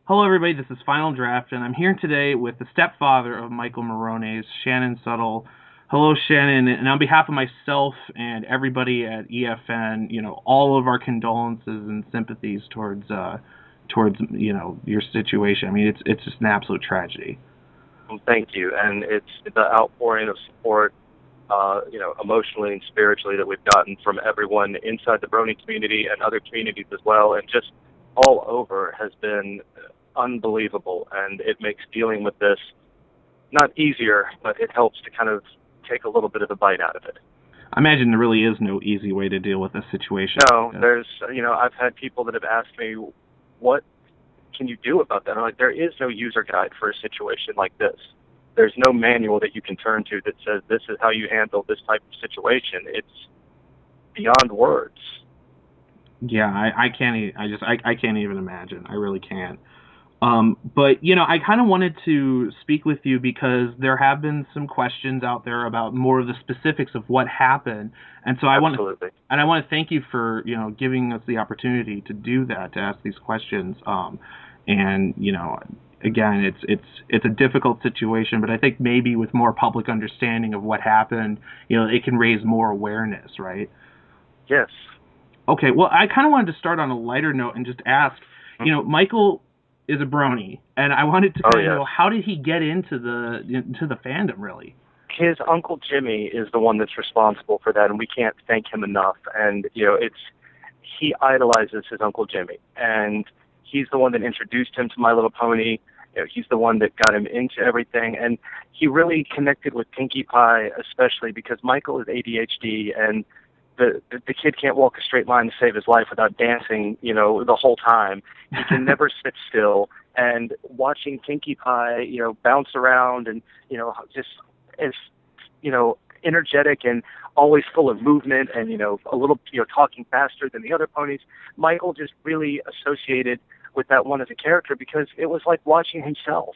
Hello, everybody. This is Final Draft, and I'm here today with the stepfather of Michael Morones, Shannon Suttle. Hello, Shannon. And on behalf of myself and everybody at EFN, all of our condolences and sympathies towards your situation. I mean, it's just an absolute tragedy. Well, thank you. And it's the outpouring of support, emotionally and spiritually that we've gotten from everyone inside the brony community and other communities as well, and just all over has been unbelievable. And it makes dealing with this not easier, but it helps to kind of take a little bit of the bite out of it. I imagine there really is no easy way to deal with this situation. No, I've had people that have asked me, what can you do about that? I'm like, there is no user guide for a situation like this. There's no manual that you can turn to that says this is how you handle this type of situation. It's beyond words. Yeah, I can't. I can't even imagine. I really can't. But I kind of wanted to speak with you because there have been some questions out there about more of the specifics of what happened, and so I want to thank you for giving us the opportunity to do that, to ask these questions. And again, it's a difficult situation, but I think maybe with more public understanding of what happened, it can raise more awareness, right? Yes. Okay. Well, I kind of wanted to start on a lighter note and just ask, Michael is a brony, and I wanted to kind of know, how did he get into the fandom, really? His Uncle Jimmy is the one that's responsible for that, and we can't thank him enough. And he idolizes his Uncle Jimmy, and he's the one that introduced him to My Little Pony. He's the one that got him into everything, and he really connected with Pinkie Pie, especially because Michael is ADHD, and the kid can't walk a straight line to save his life without dancing, the whole time. He can never sit still. And watching Pinkie Pie, bounce around and, just as, energetic and always full of movement and, a little, talking faster than the other ponies, Michael just really associated with that one as a character because it was like watching himself.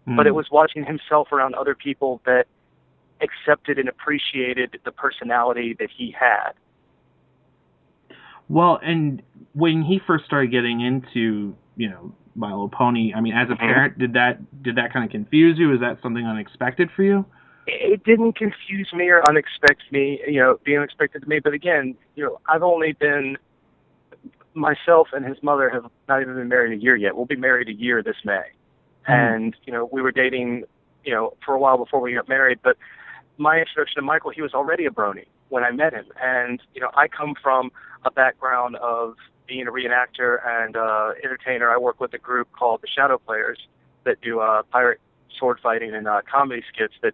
But it was watching himself around other people that accepted and appreciated the personality that he had. Well, and when he first started getting into, My Little Pony, I mean, as a parent, did that kind of confuse you? Is that something unexpected for you? It didn't confuse me or be unexpected to me. But again, I've only been, myself and his mother have not even been married a year yet. We'll be married a year this May. And, we were dating, for a while before we got married. But my introduction to Michael, he was already a brony when I met him. And, I come from a background of being a reenactor and entertainer. I work with a group called the Shadow Players that do pirate sword fighting and comedy skits that,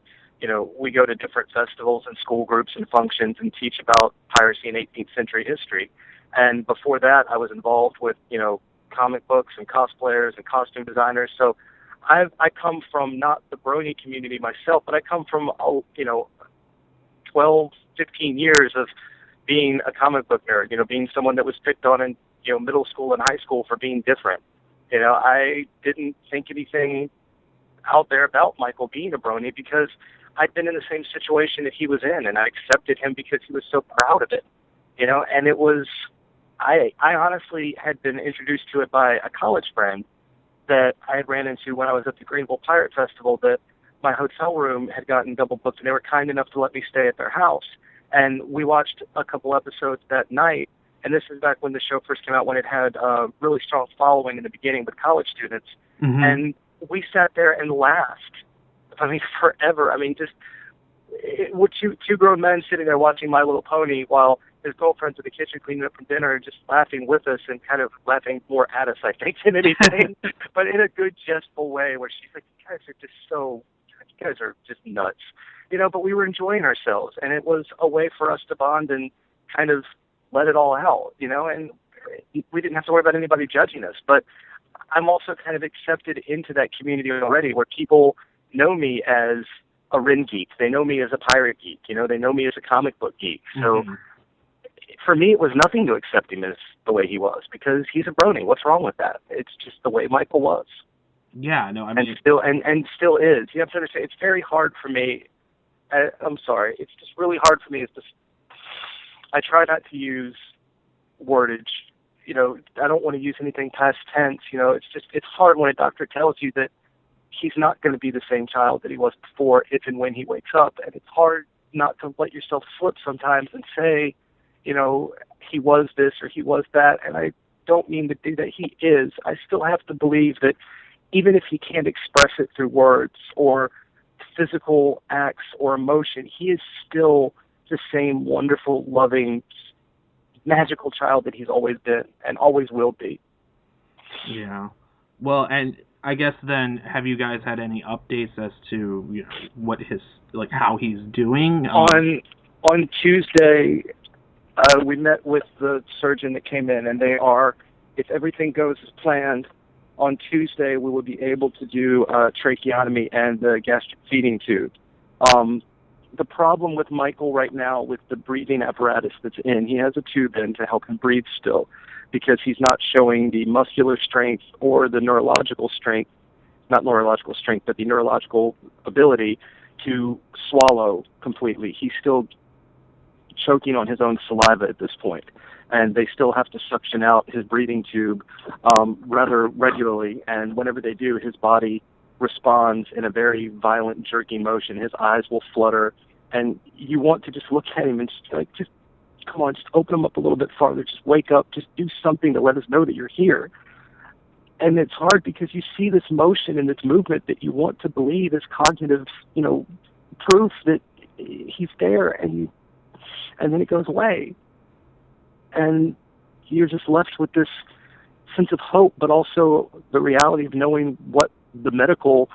we go to different festivals and school groups and functions and teach about piracy and 18th century history. And before that, I was involved with, comic books and cosplayers and costume designers. So I come from not the brony community myself, but I come from, 12, 15 years of being a comic book nerd, being someone that was picked on in, middle school and high school for being different. I didn't think anything out there about Michael being a brony because I'd been in the same situation that he was in, and I accepted him because he was so proud of it, and it was, I honestly had been introduced to it by a college friend that I had ran into when I was at the Greenville Pirate Festival, that my hotel room had gotten double booked, and they were kind enough to let me stay at their house. And we watched a couple episodes that night, and this is back when the show first came out, when it had a really strong following in the beginning with college students. And we sat there and laughed, forever. With two grown men sitting there watching My Little Pony while his girlfriend's in the kitchen cleaning up from dinner and just laughing with us and kind of laughing more at us, I think, than anything, but in a good, jestful way where she's like, you guys are just nuts, but we were enjoying ourselves, and it was a way for us to bond and kind of let it all out, and we didn't have to worry about anybody judging us. But I'm also kind of accepted into that community already where people know me as a Ren geek. They know me as a pirate geek. They know me as a comic book geek. So for me, it was nothing to accept him as the way he was because he's a brony. What's wrong with that? It's just the way Michael was. Yeah, no, I mean, and still is. You have to understand, it's very hard for me. I'm sorry. It's just really hard for me. I try not to use wordage I don't want to use anything past tense. It's hard when a doctor tells you that he's not going to be the same child that he was before if and when he wakes up. And it's hard not to let yourself slip sometimes and say, he was this or he was that. And I don't mean to do that. He is. I still have to believe that even if he can't express it through words or physical acts or emotion, he is still the same wonderful, loving, magical child that he's always been and always will be. Yeah. Well, and I guess then, have you guys had any updates as to what how he's doing? On Tuesday, we met with the surgeon that came in, and they are, if everything goes as planned, on Tuesday we will be able to do a tracheotomy and the gastric feeding tube. The problem with Michael right now with the breathing apparatus that's in, he has a tube in to help him breathe still because he's not showing the muscular strength or the neurological strength, not neurological strength, but the neurological ability to swallow completely. He's still choking on his own saliva at this point, and they still have to suction out his breathing tube rather regularly, and whenever they do, his body responds in a very violent, jerking motion. His eyes will flutter, and you want to just look at him and just come on, just open him up a little bit farther, just wake up, just do something to let us know that you're here. And it's hard because you see this motion and this movement that you want to believe is cognitive, proof that he's there, and then it goes away. And you're just left with this sense of hope, but also the reality of knowing what the medical,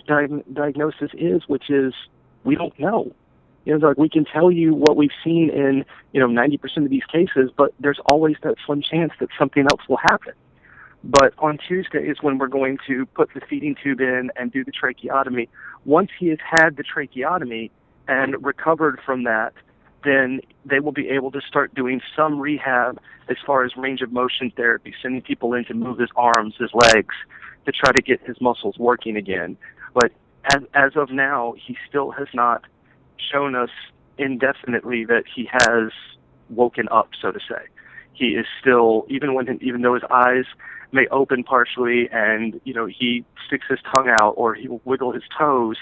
diagnosis is, which is we don't know. We can tell you what we've seen in, 90% of these cases, but there's always that slim chance that something else will happen. But on Tuesday is when we're going to put the feeding tube in and do the tracheotomy. Once he has had the tracheotomy and recovered from that, then they will be able to start doing some rehab as far as range of motion therapy, sending people in to move his arms, his legs, to try to get his muscles working again. But as of now, he still has not shown us indefinitely that he has woken up, so to say. He is still, even though his eyes may open partially and, he sticks his tongue out or he will wiggle his toes,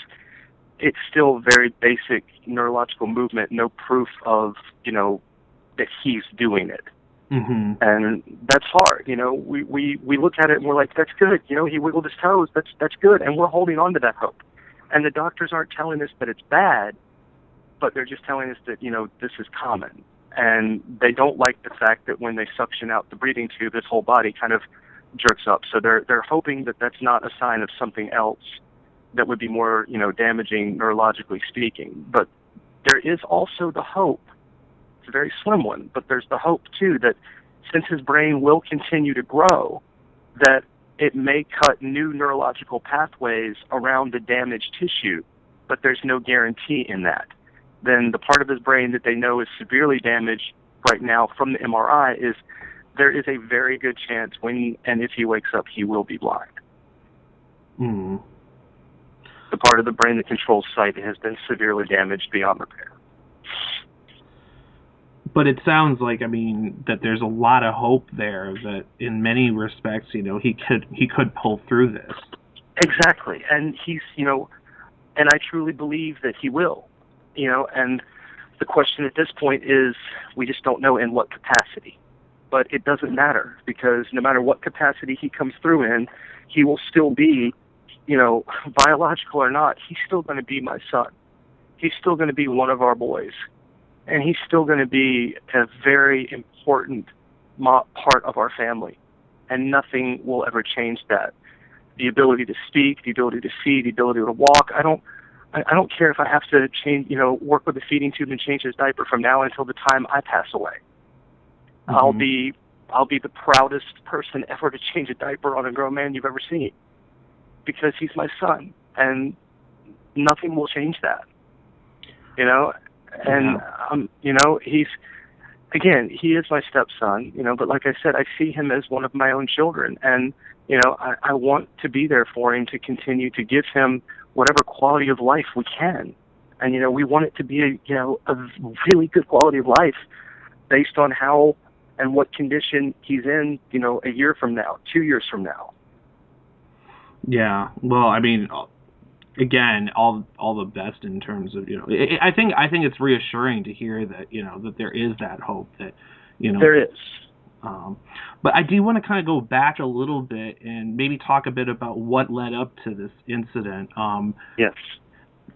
it's still very basic neurological movement, no proof of, that he's doing it. Mm-hmm. And that's hard. We look at it and we're like, that's good. He wiggled his toes. That's good. And we're holding on to that hope. And the doctors aren't telling us that it's bad, but they're just telling us that, this is common. And they don't like the fact that when they suction out the breathing tube, his whole body kind of jerks up. So they're hoping that that's not a sign of something else that would be more, damaging neurologically speaking. But there is also the hope. It's a very slim one, but there's the hope too that since his brain will continue to grow, that it may cut new neurological pathways around the damaged tissue, but there's no guarantee in that. Then the part of his brain that they know is severely damaged right now from the MRI is there is a very good chance when and if he wakes up, he will be blind. Mm. The part of the brain that controls sight has been severely damaged beyond repair. But it sounds like, that there's a lot of hope there that in many respects, he could pull through this. Exactly. And he's, and I truly believe that he will, and the question at this point is we just don't know in what capacity. But it doesn't matter because no matter what capacity he comes through in, he will still be, biological or not, he's still going to be my son. He's still going to be one of our boys. And he's still going to be a very important part of our family. And nothing will ever change that. The ability to speak, the ability to see, the ability to walk. I don't care if I have to change, work with the feeding tube and change his diaper from now until the time I pass away. Mm-hmm. I'll be the proudest person ever to change a diaper on a grown man you've ever seen. Because he's my son. And nothing will change that. And, he is my stepson, but like I said, I see him as one of my own children. And, I want to be there for him to continue to give him whatever quality of life we can. And, we want it to be a really good quality of life based on how and what condition he's in, a year from now, 2 years from now. Yeah. Well, I mean, again, all the best in terms of, I think it's reassuring to hear that, that there is that hope that, there is. But I do want to kind of go back a little bit and maybe talk a bit about what led up to this incident. Yes.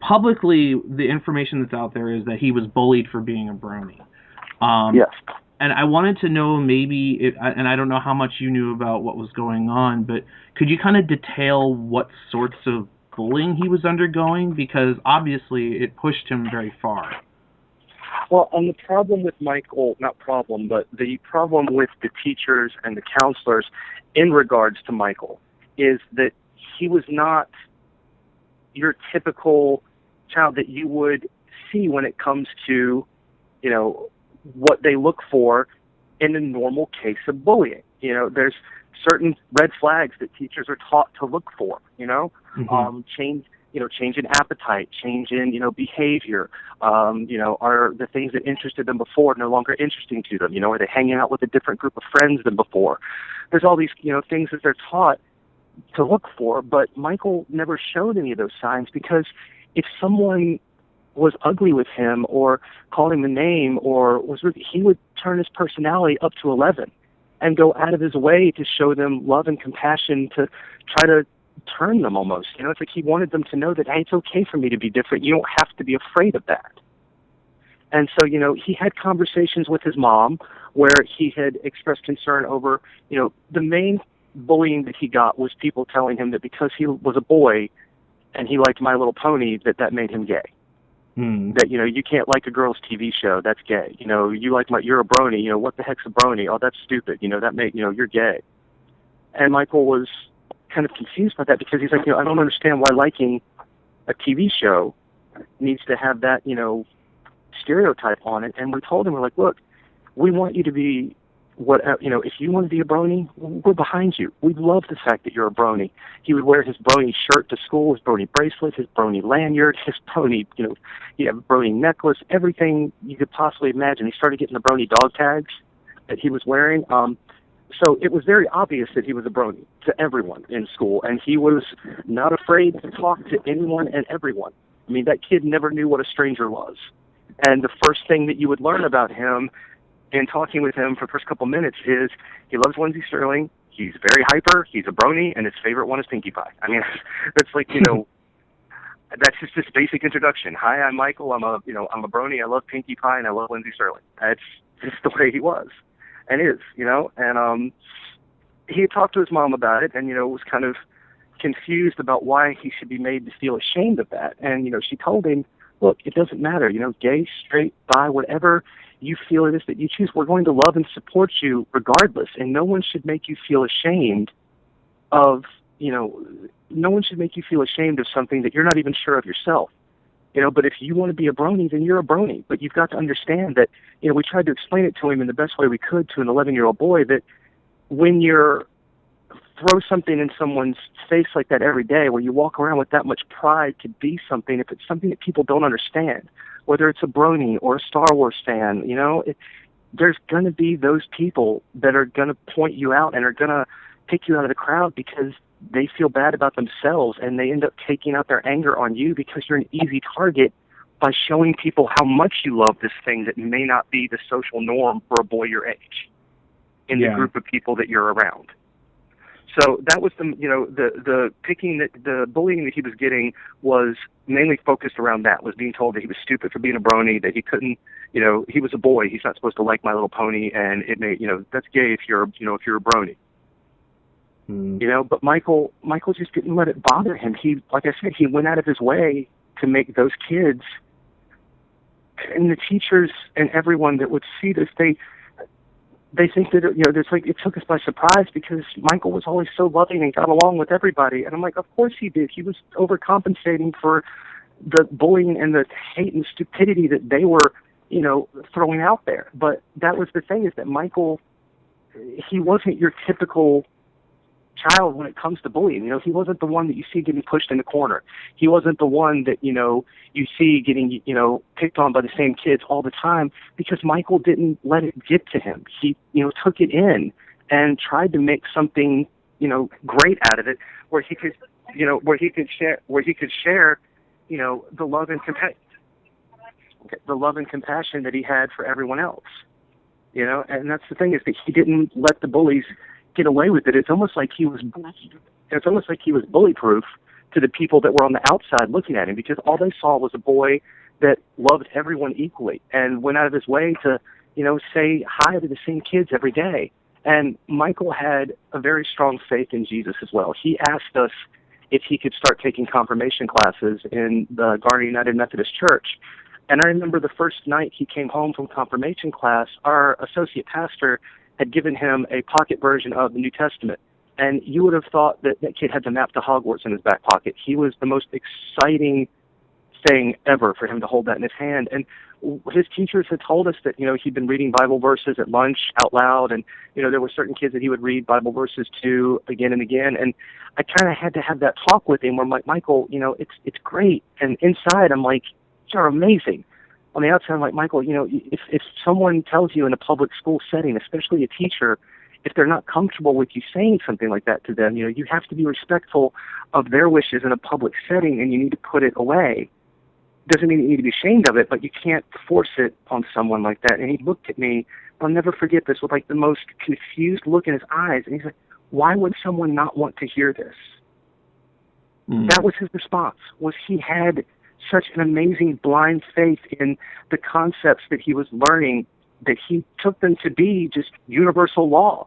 Publicly, the information that's out there is that he was bullied for being a brony. Yes. And I wanted to know maybe, and I don't know how much you knew about what was going on, but could you kind of detail what sorts of bullying he was undergoing? Because obviously it pushed him very far. Well, and the problem with Michael, not problem, but the problem with the teachers and the counselors in regards to Michael is that he was not your typical child that you would see when it comes to, what they look for in a normal case of bullying. There's certain red flags that teachers are taught to look for, change in appetite, change in, behavior, are the things that interested them before no longer interesting to them? Are they hanging out with a different group of friends than before? There's all these, things that they're taught to look for, but Michael never showed any of those signs, because if someone was ugly with him or called him a name or he would turn his personality up to 11 and go out of his way to show them love and compassion, to try to turn them almost. It's like he wanted them to know that, hey, it's okay for me to be different. You don't have to be afraid of that. And so, he had conversations with his mom where he had expressed concern over, the main bullying that he got was people telling him that because he was a boy and he liked My Little Pony, that made him gay. That, you can't like a girl's TV show, that's gay. You're a brony, what the heck's a brony? Oh, that's stupid. That made, you're gay. And Michael was kind of confused by that, because he's like, I don't understand why liking a TV show needs to have that, stereotype on it. And we told him, we're like, look, we want you to be if you want to be a brony, we're behind you. We love the fact that you're a brony. He would wear his brony shirt to school, his brony bracelet, his brony lanyard, his brony, he had a brony necklace, everything you could possibly imagine. He started getting the brony dog tags that he was wearing. So it was very obvious that he was a brony to everyone in school, and he was not afraid to talk to anyone and everyone. I mean, that kid never knew what a stranger was. And the first thing that you would learn about him in talking with him for the first couple minutes is he loves Lindsey Sterling, he's very hyper, he's a brony, and his favorite one is Pinkie Pie. I mean, that's like, that's just this basic introduction. Hi, I'm Michael, I'm a brony, I love Pinkie Pie, and I love Lindsey Sterling. That's just the way he was and is, and he had talked to his mom about it and, was kind of confused about why he should be made to feel ashamed of that. And, she told him, look, it doesn't matter, gay, straight, bi, whatever you feel it is that you choose, we're going to love and support you regardless. And no one should make you feel ashamed of, no one should make you feel ashamed of something that you're not even sure of yourself. But if you want to be a brony, then you're a brony. But you've got to understand that, we tried to explain it to him in the best way we could to an 11-year-old boy, that when you're throw something in someone's face like that every day, where you walk around with that much pride to be something, if it's something that people don't understand, whether it's a brony or a Star Wars fan, there's going to be those people that are going to point you out and are going to pick you out of the crowd because they feel bad about themselves, and they end up taking out their anger on you because you're an easy target by showing people how much you love this thing that may not be the social norm for a boy your age in the group of people that you're around. So that was the bullying that he was getting was mainly focused around that, was being told that he was stupid for being a brony, that he couldn't, he was a boy, he's not supposed to like My Little Pony, and it may, that's gay if you're a brony. But Michael just didn't let it bother him. He, like I said, he went out of his way to make those kids and the teachers and everyone that would see this, they think that, there's like, it took us by surprise because Michael was always so loving and got along with everybody. And I'm like, of course he did. He was overcompensating for the bullying and the hate and stupidity that they were, throwing out there. But that was the thing, is that Michael, he wasn't your typical child when it comes to bullying. You know, he wasn't the one that you see getting pushed in the corner. He wasn't the one that, you know, you see getting, you know, picked on by the same kids all the time, because Michael didn't let it get to him. He, you know, took it in and tried to make something, you know, great out of it, where he could, you know, where he could share, you know, the love and compassion that he had for everyone else. You know, and that's the thing, is that he didn't let the bullies get away with it. It's almost like he was bully proof to the people that were on the outside looking at him, because all they saw was a boy that loved everyone equally and went out of his way to, you know, say hi to the same kids every day. And Michael had a very strong faith in Jesus as well. He asked us if he could start taking confirmation classes in the Garden United Methodist Church. And I remember the first night he came home from confirmation class, our associate pastor had given him a pocket version of the New Testament. And you would have thought that that kid had the map to Hogwarts in his back pocket. He was the most exciting thing ever for him to hold that in his hand. And his teachers had told us that, you know, he'd been reading Bible verses at lunch out loud. And, you know, there were certain kids that he would read Bible verses to again and again. And I kind of had to have that talk with him where, I'm like, Michael, you know, it's great. And inside I'm like, you're amazing. On the outside, I'm like, Michael, you know, if someone tells you in a public school setting, especially a teacher, if they're not comfortable with you saying something like that to them, you know, you have to be respectful of their wishes in a public setting, and you need to put it away. Doesn't mean you need to be ashamed of it, but you can't force it on someone like that. And he looked at me, I'll never forget this, with like the most confused look in his eyes. And he's like, why would someone not want to hear this? That was his response, was he had such an amazing blind faith in the concepts that he was learning that he took them to be just universal law.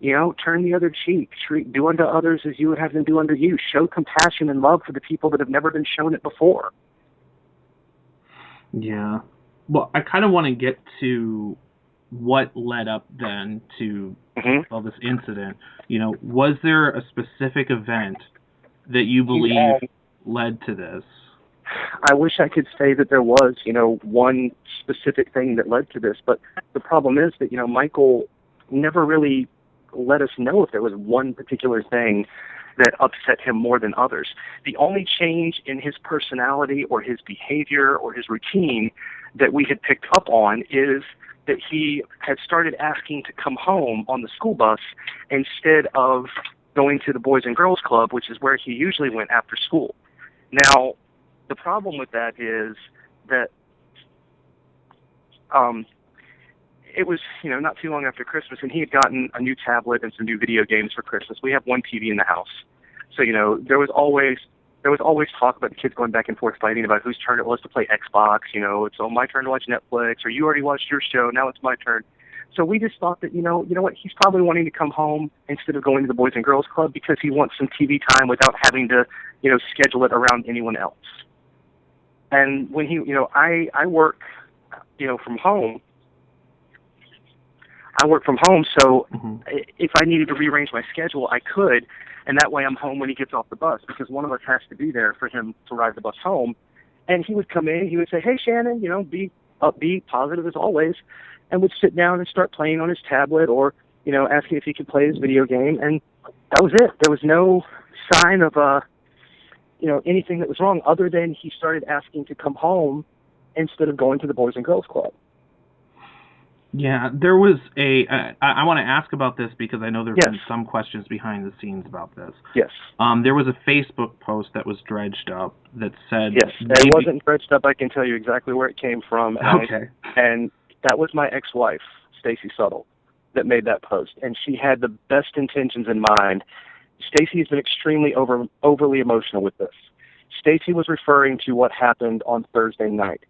You know, turn the other cheek, do unto others as you would have them do unto you. Show compassion and love for the people that have never been shown it before. Yeah. Well, I kind of want to get to what led up then to well, this incident. You know, was there a specific event that you believe led to this? I wish I could say that there was, you know, one specific thing that led to this, but the problem is that, you know, Michael never really let us know if there was one particular thing that upset him more than others. The only change in his personality or his behavior or his routine that we had picked up on is that he had started asking to come home on the school bus instead of going to the Boys and Girls Club, which is where he usually went after school. Now, the problem with that is that it was, you know, not too long after Christmas, and he had gotten a new tablet and some new video games for Christmas. We have one TV in the house. So, you know, there was always talk about the kids going back and forth fighting about whose turn it was to play Xbox. You know, it's my turn to watch Netflix, or you already watched your show, now it's my turn. So we just thought that, you know what, he's probably wanting to come home instead of going to the Boys and Girls Club because he wants some TV time without having to, you know, schedule it around anyone else. And when he, you know, I work, you know, from home. So if I needed to rearrange my schedule, I could, and that way I'm home when he gets off the bus, because one of us has to be there for him to ride the bus home. And he would come in, he would say, hey, Shannon, you know, be upbeat, positive as always, and would sit down and start playing on his tablet, or, you know, asking if he could play his video game, and that was it. There was no sign of, you know, anything that was wrong, other than he started asking to come home instead of going to the Boys and Girls Club. Yeah, there was I want to ask about this because I know there have been some questions behind the scenes about this. Yes. There was a Facebook post that was dredged up that said... Yes, it wasn't dredged up. I can tell you exactly where it came from. Okay. And that was my ex-wife, Stacey Suttle, that made that post. And she had the best intentions in mind. Stacey has been extremely overly emotional with this. Stacey was referring to what happened on Thursday night.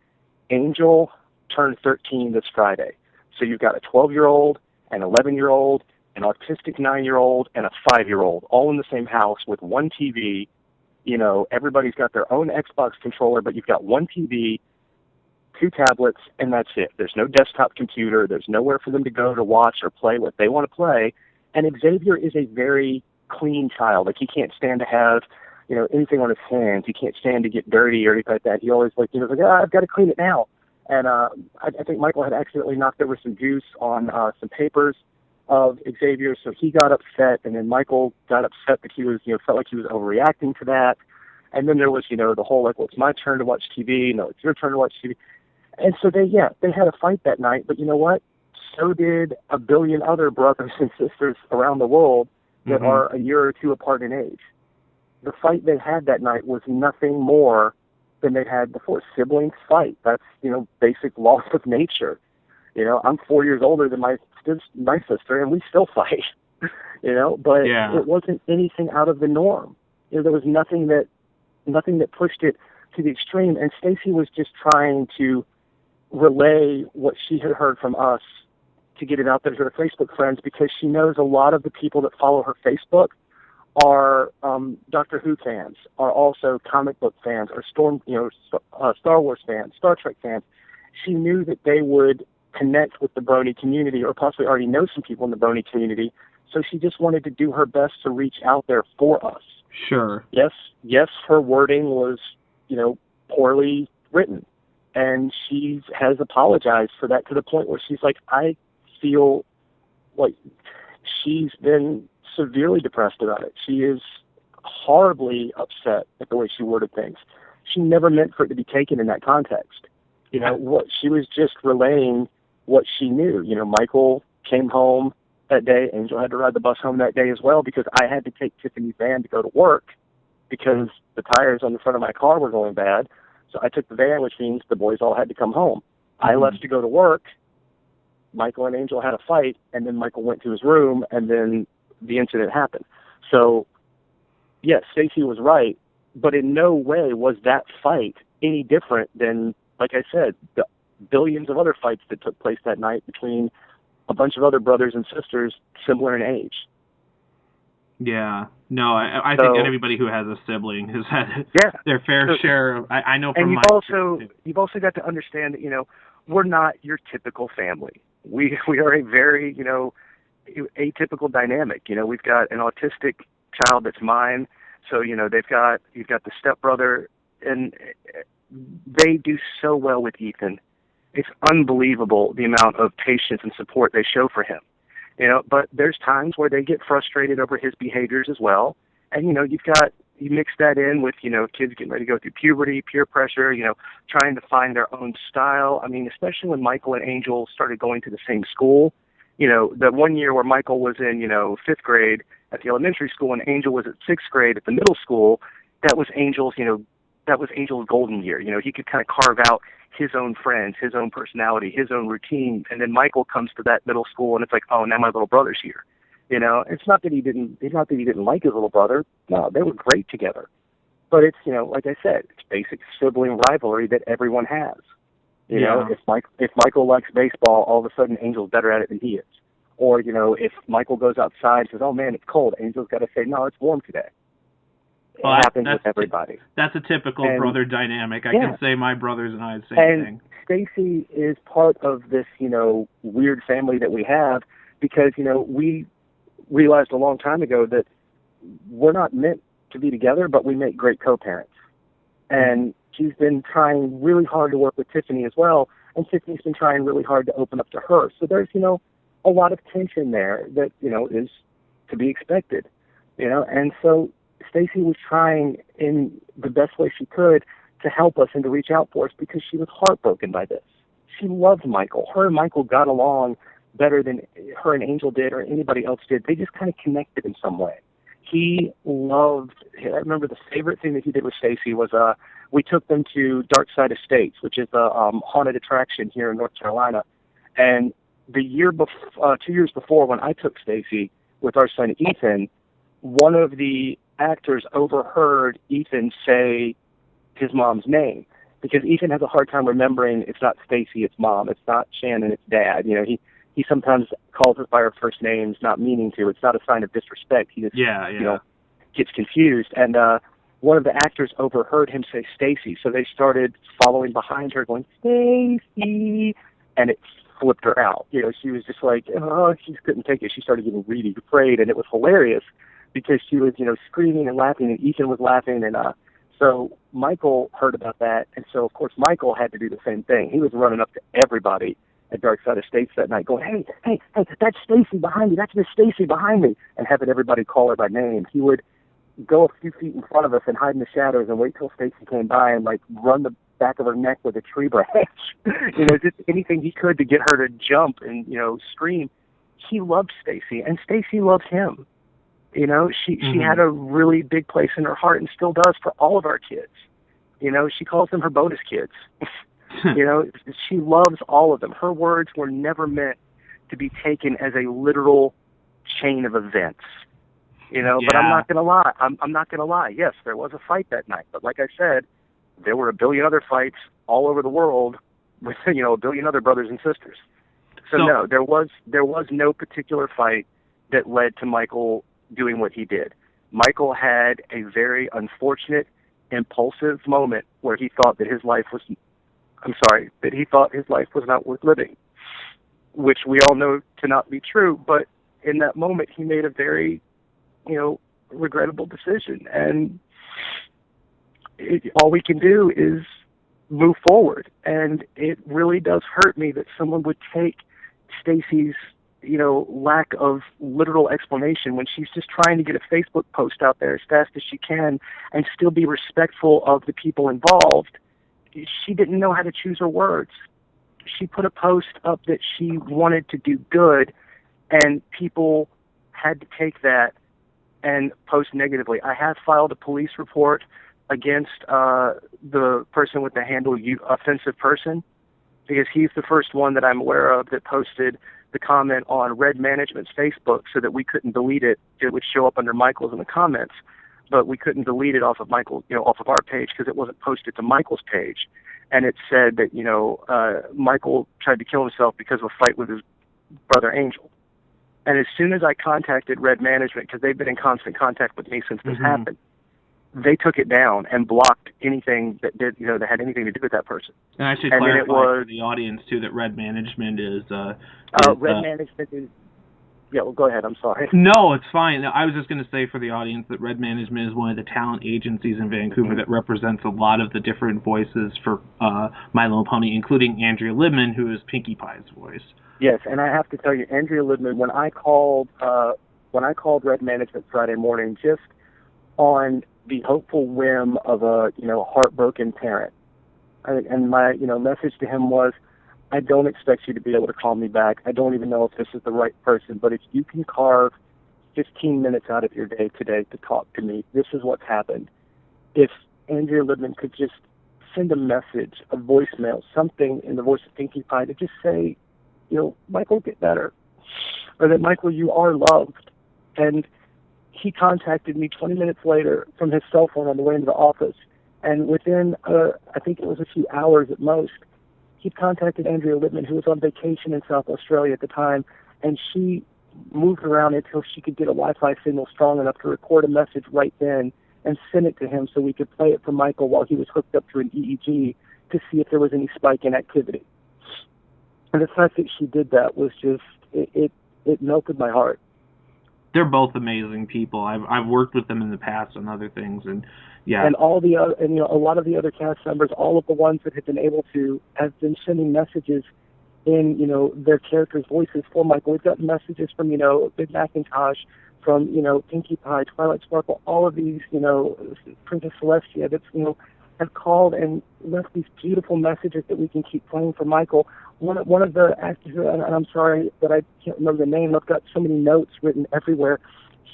Angel turned 13 this Friday. So you've got a 12-year-old, an 11-year-old, an autistic 9-year-old, and a 5-year-old, all in the same house with one TV. You know, everybody's got their own Xbox controller, but you've got one TV, 2 tablets, and that's it. There's no desktop computer. There's nowhere for them to go to watch or play what they want to play. And Xavier is a very clean child. Like, he can't stand to have, you know, anything on his hands. He can't stand to get dirty or anything like that. He always, like, you know, like, I've got to clean it now. And I think Michael had accidentally knocked over some juice on some papers, of Xavier, so he got upset, and then Michael got upset that he was, felt like he was overreacting to that. And then there was, the whole, like, well, it's my turn to watch TV. No, it's your turn to watch TV. And so they had a fight that night, but you know what? So did a billion other brothers and sisters around the world that are a year or two apart in age. The fight they had that night was nothing more than they had before. Siblings fight. That's, basic laws of nature. I'm 4 years older than my sister, and we still fight. But it wasn't anything out of the norm. There was nothing that pushed it to the extreme. And Stacy was just trying to relay what she had heard from us to get it out there to her Facebook friends, because she knows a lot of the people that follow her Facebook are Doctor Who fans, are also comic book fans, or Star Wars fans, Star Trek fans. She knew that they would connect with the brony community, or possibly already know some people in the brony community. So she just wanted to do her best to reach out there for us. Sure. Yes, her wording was, poorly written, and she has apologized for that to the point where she's like, I feel like she's been severely depressed about it. She is horribly upset at the way she worded things. She never meant for it to be taken in that context. What she was just relaying what she knew. Michael came home that day. Angel had to ride the bus home that day as well, because I had to take Tiffany's van to go to work because the tires on the front of my car were going bad. So I took the van, which means the boys all had to come home. I left to go to work. Michael and Angel had a fight, and then Michael went to his room, and then the incident happened. So, yes, Stacy was right, but in no way was that fight any different than, like I said, the billions of other fights that took place that night between a bunch of other brothers and sisters similar in age. Yeah. No, I think anybody who has a sibling has had their fair share of, I know from you've also got to understand that, we're not your typical family. We are a very, atypical dynamic. We've got an autistic child that's mine. So, you've got the stepbrother, and they do so well with Ethan. It's unbelievable the amount of patience and support they show for him. But there's times where they get frustrated over his behaviors as well. And, you mix that in with, kids getting ready to go through puberty, peer pressure, trying to find their own style. I mean, especially when Michael and Angel started going to the same school. The 1 year where Michael was in, 5th grade at the elementary school and Angel was at 6th grade at the middle school, that was Angel's golden year. He could kind of carve out his own friends, his own personality, his own routine. And then Michael comes to that middle school and it's like, oh, now my little brother's here. It's not that he didn't like his little brother. No, they were great together. But it's, like I said, it's basic sibling rivalry that everyone has. If Michael likes baseball, all of a sudden Angel's better at it than he is. Or, if Michael goes outside and says, oh man, it's cold, Angel's got to say, no, it's warm today. It happens with everybody. That's a typical brother dynamic. I can say my brothers and I the same thing. Stacy is part of this, weird family that we have because, we realized a long time ago that we're not meant to be together, but we make great co-parents. And she's been trying really hard to work with Tiffany as well, and Tiffany's been trying really hard to open up to her. So there's, a lot of tension there that, is to be expected, and so Stacy was trying in the best way she could to help us and to reach out for us because she was heartbroken by this. She loved Michael. Her and Michael got along better than her and Angel did or anybody else did. They just kind of connected in some way. I remember the favorite thing that he did with Stacy was we took them to Dark Side Estates, which is a haunted attraction here in North Carolina. And the year 2 years before, when I took Stacy with our son Ethan, one of the actors overheard Ethan say his mom's name because Ethan has a hard time remembering it's not Stacy, it's mom. It's not Shannon, it's dad. He sometimes calls us by our first names, not meaning to. It's not a sign of disrespect. He just, gets confused. And one of the actors overheard him say Stacy, so they started following behind her, going Stacy, and it flipped her out. She was just like, oh, she couldn't take it. She started getting really afraid, and it was hilarious because she was, screaming and laughing, and Ethan was laughing, and so Michael heard about that, and so of course Michael had to do the same thing. He was running up to everybody at Dark Side of States that night going, hey, that's Stacy behind me. That's Miss Stacy behind me. And having everybody call her by name. He would go a few feet in front of us and hide in the shadows and wait till Stacy came by and like run the back of her neck with a tree branch. Just anything he could to get her to jump and, scream. He loved Stacy and Stacy loves him. She had a really big place in her heart and still does for all of our kids. She calls them her bonus kids. She loves all of them. Her words were never meant to be taken as a literal chain of events. But I'm not gonna lie. I'm not gonna lie. Yes, there was a fight that night, but like I said, there were a billion other fights all over the world with a billion other brothers and sisters. So no, there was no particular fight that led to Michael doing what he did. Michael had a very unfortunate, impulsive moment where he thought that his life was not worth living, which we all know to not be true. But in that moment, he made a very, regrettable decision, and all we can do is move forward. And it really does hurt me that someone would take Stacy's lack of literal explanation when she's just trying to get a Facebook post out there as fast as she can and still be respectful of the people involved. She didn't know how to choose her words. She put a post up that she wanted to do good, and people had to take that and post negatively. I have filed a police report against the person with the handle offensive person, because he's the first one that I'm aware of that posted the comment on Red Management's Facebook so that we couldn't delete it. It would show up under Michael's in the comments, but we couldn't delete it off of Michael, off of our page because it wasn't posted to Michael's page. And it said that, Michael tried to kill himself because of a fight with his brother Angel. And as soon as I contacted Red Management, because they've been in constant contact with me since this happened, they took it down and blocked anything that did, that had anything to do with that person. And I should clarify for the audience too that Red Management is. Red Management is. Yeah, well, go ahead. I'm sorry. No, it's fine. I was just going to say for the audience that Red Management is one of the talent agencies in Vancouver that represents a lot of the different voices for My Little Pony, including Andrea Libman, who is Pinkie Pie's voice. Yes, and I have to tell you, Andrea Libman, when I called Red Management Friday morning, just on the hopeful whim of a heartbroken parent, and my message to him was, I don't expect you to be able to call me back. I don't even know if this is the right person, but if you can carve 15 minutes out of your day today to talk to me, this is what's happened. If Andrea Libman could just send a message, a voicemail, something in the voice of Pinkie Pie to just say, Michael, get better, or that Michael, you are loved. And he contacted me 20 minutes later from his cell phone on the way into the office, and within, I think it was a few hours at most, he contacted Andrea Libman, who was on vacation in South Australia at the time, and she moved around until she could get a Wi-Fi signal strong enough to record a message right then and send it to him so we could play it for Michael while he was hooked up to an EEG to see if there was any spike in activity. And the fact that she did that was just, it melted my heart. They're both amazing people. I've worked with them in the past on other things, and yeah. And all the other, a lot of the other cast members, all of the ones that have been able to, have been sending messages in, their characters' voices for Michael. We've gotten messages from, Big Macintosh, from, Pinkie Pie, Twilight Sparkle, all of these, Princess Celestia that's, have called and left these beautiful messages that we can keep playing for Michael. One of the actors, and I'm sorry that I can't remember the name, I've got so many notes written everywhere.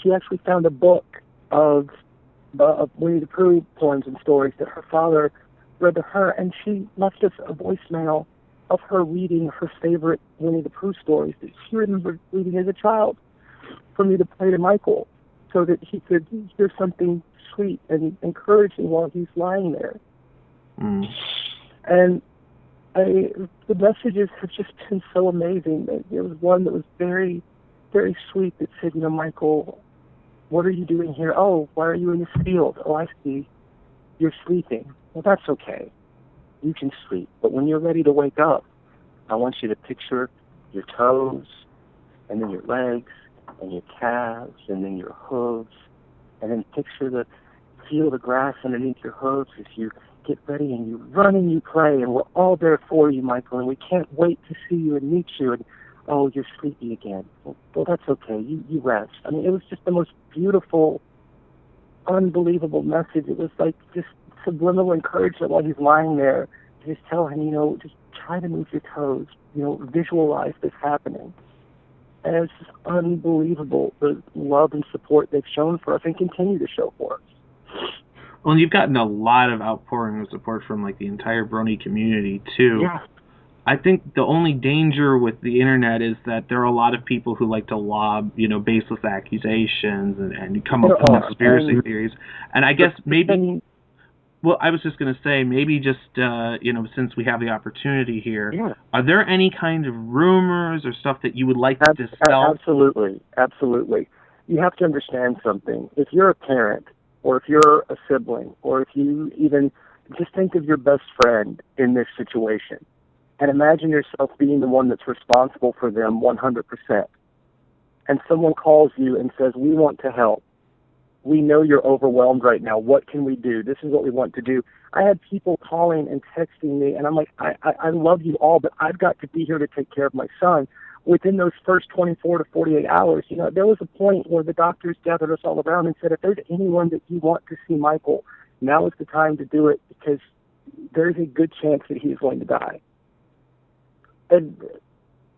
She actually found a book of Winnie the Pooh poems and stories that her father read to her, and she left us a voicemail of her reading her favorite Winnie the Pooh stories that she remembered reading as a child for me to play to Michael so that he could hear something sweet and encouraging while he's lying there. And the messages have just been so amazing. There was one that was very, very sweet that said, Michael, what are you doing here? Oh, why are you in this field? Oh, I see. You're sleeping. Well, that's okay. You can sleep. But when you're ready to wake up, I want you to picture your toes, and then your legs, and your calves, and then your hooves, and then feel the grass underneath your hooves as you get ready, and you run and you play, and we're all there for you, Michael, and we can't wait to see you and meet you. And oh, you're sleepy again. Well, that's okay. You rest. I mean, it was just the most beautiful, unbelievable message. It was like just subliminal encouragement while he's lying there. Just tell him, just try to move your toes. Visualize this happening. And it's just unbelievable, the love and support they've shown for us and continue to show for us. Well, you've gotten a lot of outpouring of support from the entire brony community too. Yeah. I think the only danger with the internet is that there are a lot of people who like to lob, baseless accusations and come up with conspiracy theories. And I guess maybe, well, I was just going to say, maybe just, since we have the opportunity here, are there any kind of rumors or stuff that you would like to dispel? Absolutely. You have to understand something. If you're a parent, or if you're a sibling, or if you even just think of your best friend in this situation, and imagine yourself being the one that's responsible for them 100%. And someone calls you and says, we want to help. We know you're overwhelmed right now. What can we do? This is what we want to do. I had people calling and texting me, and I'm like, I love you all, but I've got to be here to take care of my son. Within those first 24 to 48 hours, there was a point where the doctors gathered us all around and said, if there's anyone that you want to see Michael, now is the time to do it, because there's a good chance that he's going to die. And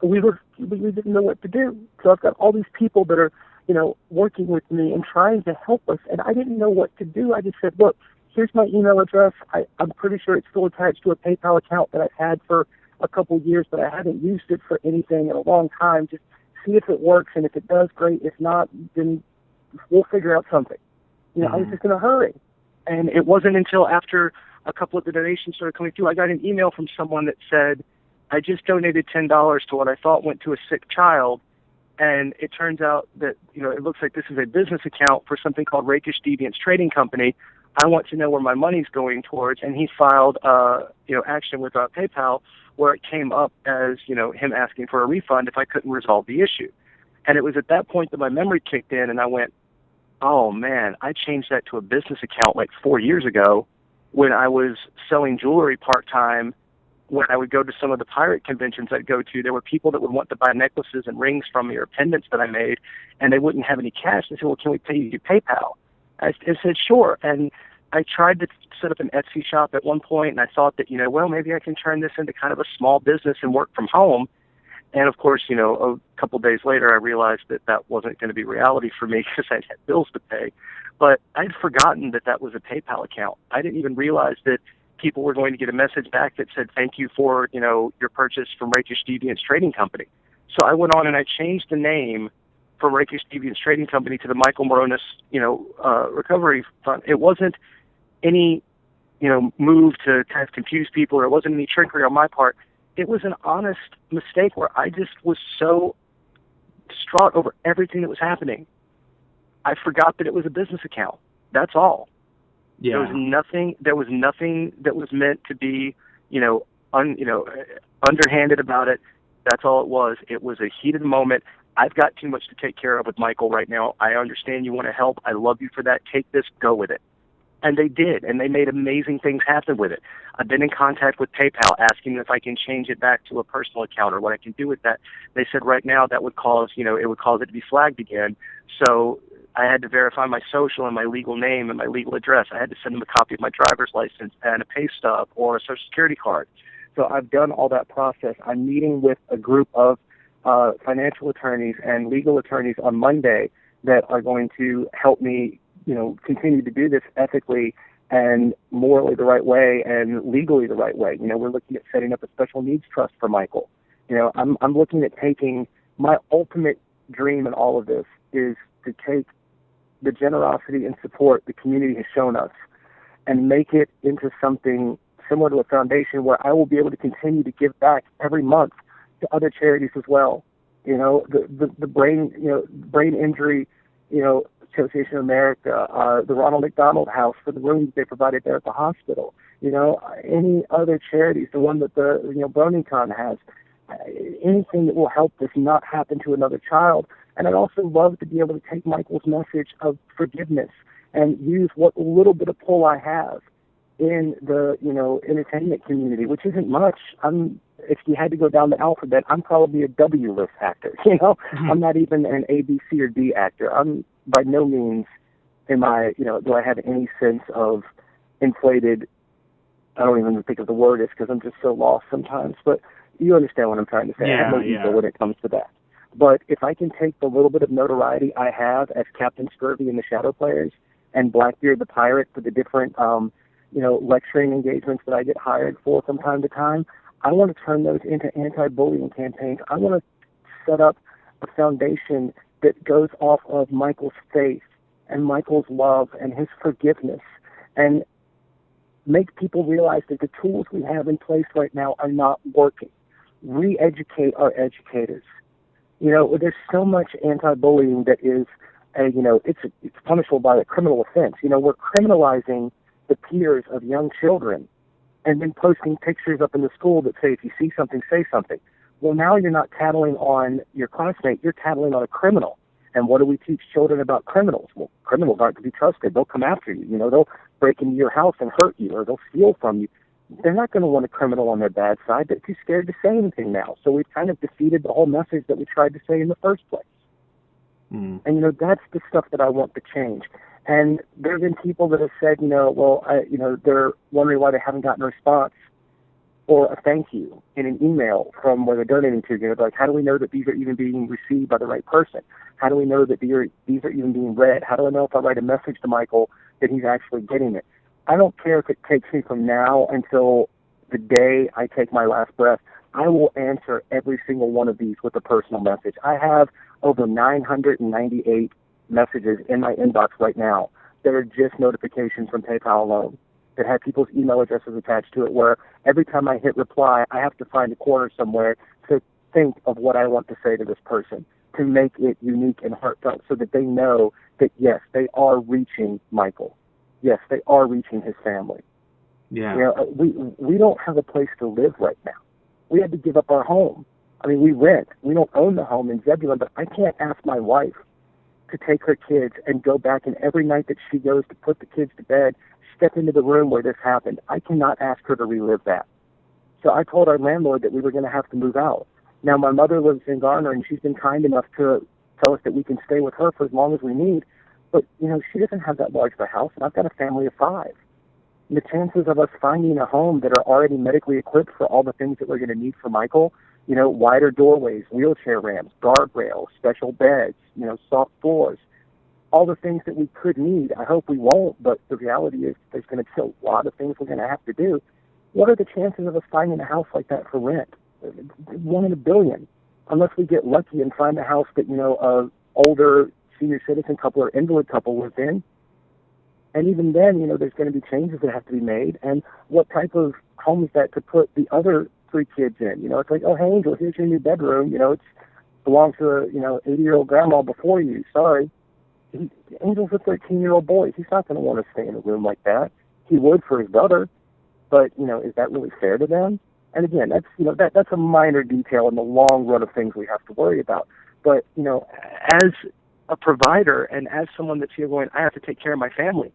we didn't know what to do. So I've got all these people that are, working with me and trying to help us, and I didn't know what to do. I just said, look, here's my email address. I'm pretty sure it's still attached to a PayPal account that I've had for a couple years, but I haven't used it for anything in a long time. Just see if it works, and if it does, great. If not, then we'll figure out something. I was just in a hurry. And it wasn't until after a couple of the donations started coming through, I got an email from someone that said, I just donated $10 to what I thought went to a sick child, and it turns out that, it looks like this is a business account for something called Rakish Deviance Trading Company. I want to know where my money's going towards, and he filed, action with PayPal, where it came up as, him asking for a refund if I couldn't resolve the issue. And it was at that point that my memory kicked in, and I went, oh man, I changed that to a business account 4 years ago when I was selling jewelry part-time. When I would go to some of the pirate conventions I'd go to, there were people that would want to buy necklaces and rings from me or pendants that I made, and they wouldn't have any cash. They said, well, can we pay you through PayPal? I said, sure. And I tried to set up an Etsy shop at one point, and I thought that, maybe I can turn this into kind of a small business and work from home. And, of course, a couple days later, I realized that wasn't going to be reality for me because I had bills to pay. But I'd forgotten that was a PayPal account. I didn't even realize that people were going to get a message back that said, thank you for, your purchase from Rakish Deviance Trading Company. So I went on and I changed the name from Rakish Deviance Trading Company to the Michael Morones, Recovery Fund. It wasn't any, move to kind of confuse people, or it wasn't any trickery on my part. It was an honest mistake where I just was so distraught over everything that was happening. I forgot that it was a business account. That's all. Yeah. There was nothing that was meant to be, underhanded about it. That's all it was. It was a heated moment. I've got too much to take care of with Michael right now. I understand you want to help. I love you for that. Take this, go with it. And they did, and they made amazing things happen with it. I've been in contact with PayPal asking if I can change it back to a personal account or what I can do with that. They said right now that would cause, it would cause it to be flagged again. So I had to verify my social and my legal name and my legal address. I had to send them a copy of my driver's license and a pay stub or a Social Security card. So I've done all that process. I'm meeting with a group of financial attorneys and legal attorneys on Monday that are going to help me, continue to do this ethically and morally the right way and legally the right way. We're looking at setting up a special needs trust for Michael. I'm looking at taking my ultimate dream in all of this is to take the generosity and support the community has shown us and make it into something similar to a foundation where I will be able to continue to give back every month to other charities as well. The brain injury, Association of America, the Ronald McDonald House for the rooms they provided there at the hospital, any other charities, the one that the, BronyCon has, anything that will help this not happen to another child. And I'd also love to be able to take Michael's message of forgiveness and use what little bit of pull I have in the, entertainment community, which isn't much. If you had to go down the alphabet, I'm probably a W-list actor, Mm-hmm. I'm not even an A, B, C, or D actor. I'm by no means do I have any sense of inflated, I don't even think of the word is because I'm just so lost sometimes, but you understand what I'm trying to say. I have no ego when it comes to that. But if I can take the little bit of notoriety I have as Captain Scurvy in the Shadow Players and Blackbeard the Pirate for the different, lecturing engagements that I get hired for from time to time, I want to turn those into anti-bullying campaigns. I want to set up a foundation that goes off of Michael's faith and Michael's love and his forgiveness, and make people realize that the tools we have in place right now are not working. Re-educate our educators. There's so much anti-bullying that is, it's punishable by a criminal offense. We're criminalizing the peers of young children and then posting pictures up in the school that say, if you see something, say something. Well, now you're not tattling on your classmate, you're tattling on a criminal. And what do we teach children about criminals? Well, criminals aren't to be trusted. They'll come after you. They'll break into your house and hurt you, or they'll steal from you. They're not going to want a criminal on their bad side. They're too scared to say anything now. So we've kind of defeated the whole message that we tried to say in the first place. Mm. And, that's the stuff that I want to change. And there have been people that have said, they're wondering why they haven't gotten a response or a thank you in an email from where they're donating to. They're like, how do we know that these are even being received by the right person? How do we know that these are even being read? How do I know if I write a message to Michael that he's actually getting it? I don't care if it takes me from now until the day I take my last breath. I will answer every single one of these with a personal message. I have over 998 messages in my inbox right now that are just notifications from PayPal alone, that have people's email addresses attached to it, where every time I hit reply, I have to find a corner somewhere to think of what I want to say to this person, to make it unique and heartfelt so that they know that, yes, they are reaching Michael. Yes, they are reaching his family. Yeah. We don't have a place to live right now. We had to give up our home. I mean, we rent. We don't own the home in Zebulon, but I can't ask my wife to take her kids and go back, and every night that she goes to put the kids to bed, step into the room where this happened. I cannot ask her to relive that. So I told our landlord that we were going to have to move out. Now, my mother lives in Garner, and she's been kind enough to tell us that we can stay with her for as long as we need. But, she doesn't have that large of a house, and I've got a family of 5. And the chances of us finding a home that are already medically equipped for all the things that we're going to need for Michael, wider doorways, wheelchair ramps, guardrails, special beds, soft floors, all the things that we could need. I hope we won't, but the reality is there's going to be a lot of things we're going to have to do. What are the chances of us finding a house like that for rent? 1 in a billion, unless we get lucky and find a house that, a older senior citizen couple or invalid couple lives in. And even then, there's going to be changes that have to be made. And what type of home is that to put the other 3 kids in? It's like, oh, hey, Angel, here's your new bedroom. It belongs to a, 80-year-old grandma before you. Sorry. Angel's a 13-year-old boy. He's not going to want to stay in a room like that. He would for his brother. But, is that really fair to them? And again, that's a minor detail in the long run of things we have to worry about. But, as a provider and as someone that's here going, I have to take care of my family,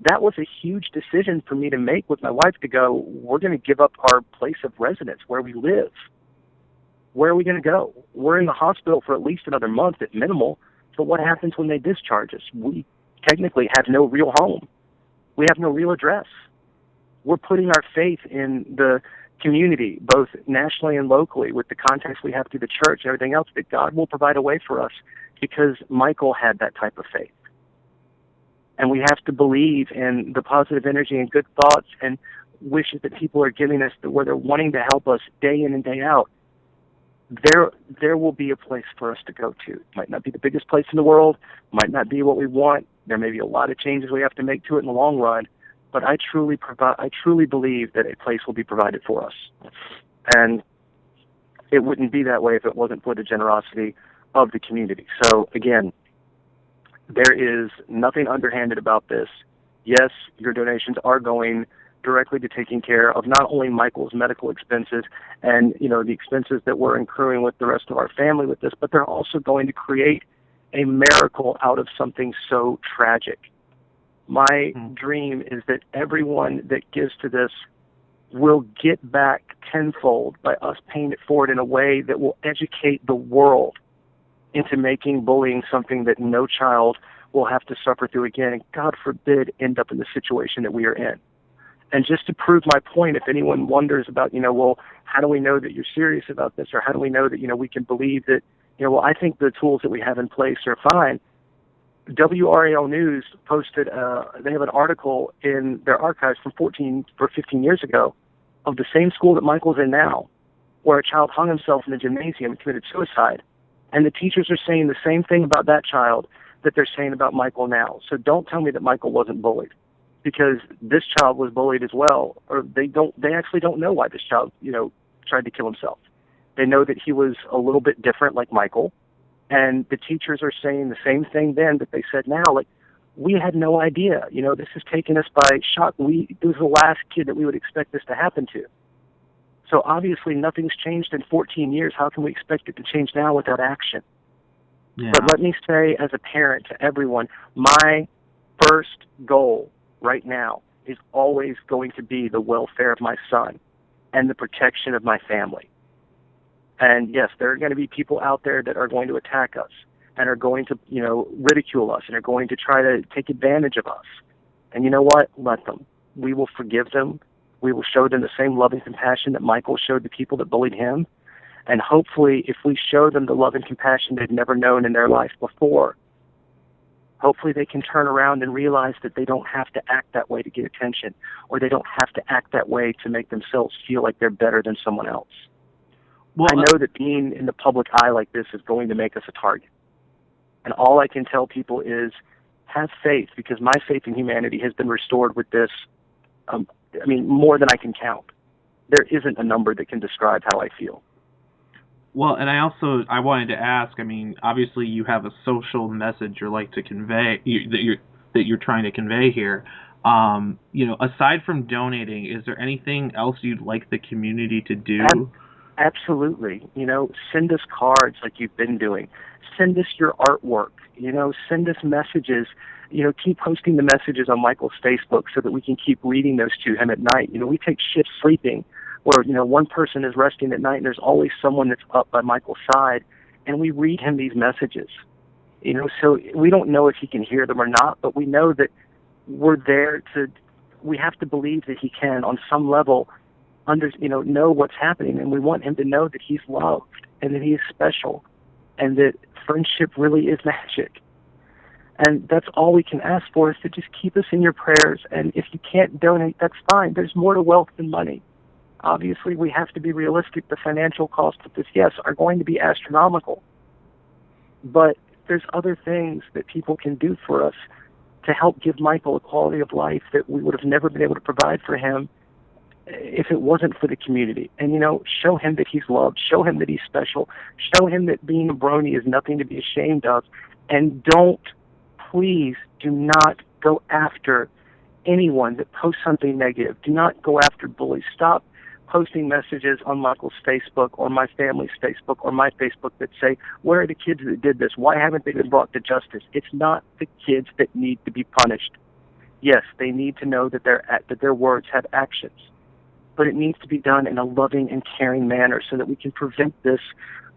that was a huge decision for me to make with my wife to go, we're going to give up our place of residence where we live. Where are we going to go? We're in the hospital for at least another month at minimal, but what happens when they discharge us? We technically have no real home. We have no real address. We're putting our faith in the community, both nationally and locally, with the contacts we have through the church and everything else, that God will provide a way for us because Michael had that type of faith. And we have to believe in the positive energy and good thoughts and wishes that people are giving us, where they're wanting to help us day in and day out. There will be a place for us to go to. It might not be the biggest place in the world, might not be what we want. There may be a lot of changes we have to make to it in the long run, but I truly believe that a place will be provided for us. And it wouldn't be that way if it wasn't for the generosity of the community. So again, there is nothing underhanded about this. Yes, your donations are going directly to taking care of not only Michael's medical expenses and, the expenses that we're incurring with the rest of our family with this, but they're also going to create a miracle out of something so tragic. My dream is that everyone that gives to this will get back tenfold by us paying it forward in a way that will educate the world into making bullying something that no child will have to suffer through again, and God forbid end up in the situation that we are in. And just to prove my point, if anyone wonders about, well, how do we know that you're serious about this, or how do we know that, we can believe that, well, I think the tools that we have in place are fine. WRAL News posted, they have an article in their archives from 15 years ago of the same school that Michael's in now, where a child hung himself in the gymnasium and committed suicide. And the teachers are saying the same thing about that child that they're saying about Michael now. So don't tell me that Michael wasn't bullied, because this child was bullied as well. Or they actually don't know why this child, tried to kill himself. They know that he was a little bit different like Michael. And the teachers are saying the same thing then that they said now. Like, we had no idea. This has taken us by shock. It was the last kid that we would expect this to happen to. So obviously nothing's changed in 14 years. How can we expect it to change now without action? Yeah. But let me say, as a parent to everyone, my first goal right now is always going to be the welfare of my son and the protection of my family. And yes, there are going to be people out there that are going to attack us and are going to, ridicule us and are going to try to take advantage of us. And you know what? Let them. We will forgive them. We will show them the same love and compassion that Michael showed the people that bullied him. And hopefully, if we show them the love and compassion they've never known in their life before, hopefully they can turn around and realize that they don't have to act that way to get attention, or they don't have to act that way to make themselves feel like they're better than someone else. Well, I know that being in the public eye like this is going to make us a target. And all I can tell people is have faith, because my faith in humanity has been restored with this, more than I can count. There isn't a number that can describe how I feel. Well, and I wanted to ask, obviously you have a social message you like to convey, that you're trying to convey here. Aside from donating, is there anything else you'd like the community to do? Absolutely. Send us cards like you've been doing. Send us your artwork. Send us messages. Keep posting the messages on Michael's Facebook so that we can keep reading those to him at night. We take shifts sleeping where, one person is resting at night and there's always someone that's up by Michael's side, and we read him these messages. So we don't know if he can hear them or not, but we know that we're there we have to believe that he can on some level know what's happening, and we want him to know that he's loved and that he is special and that friendship really is magic. And that's all we can ask for, is to just keep us in your prayers. And if you can't donate, that's fine. There's more to wealth than money. Obviously, we have to be realistic. The financial costs of this, yes, are going to be astronomical. But there's other things that people can do for us to help give Michael a quality of life that we would have never been able to provide for him if it wasn't for the community. And, show him that he's loved. Show him that he's special. Show him that being a brony is nothing to be ashamed of. And please do not go after anyone that posts something negative. Do not go after bullies. Stop posting messages on Michael's Facebook or my family's Facebook or my Facebook that say, where are the kids that did this? Why haven't they been brought to justice? It's not the kids that need to be punished. Yes, they need to know that their words have actions, but it needs to be done in a loving and caring manner so that we can prevent this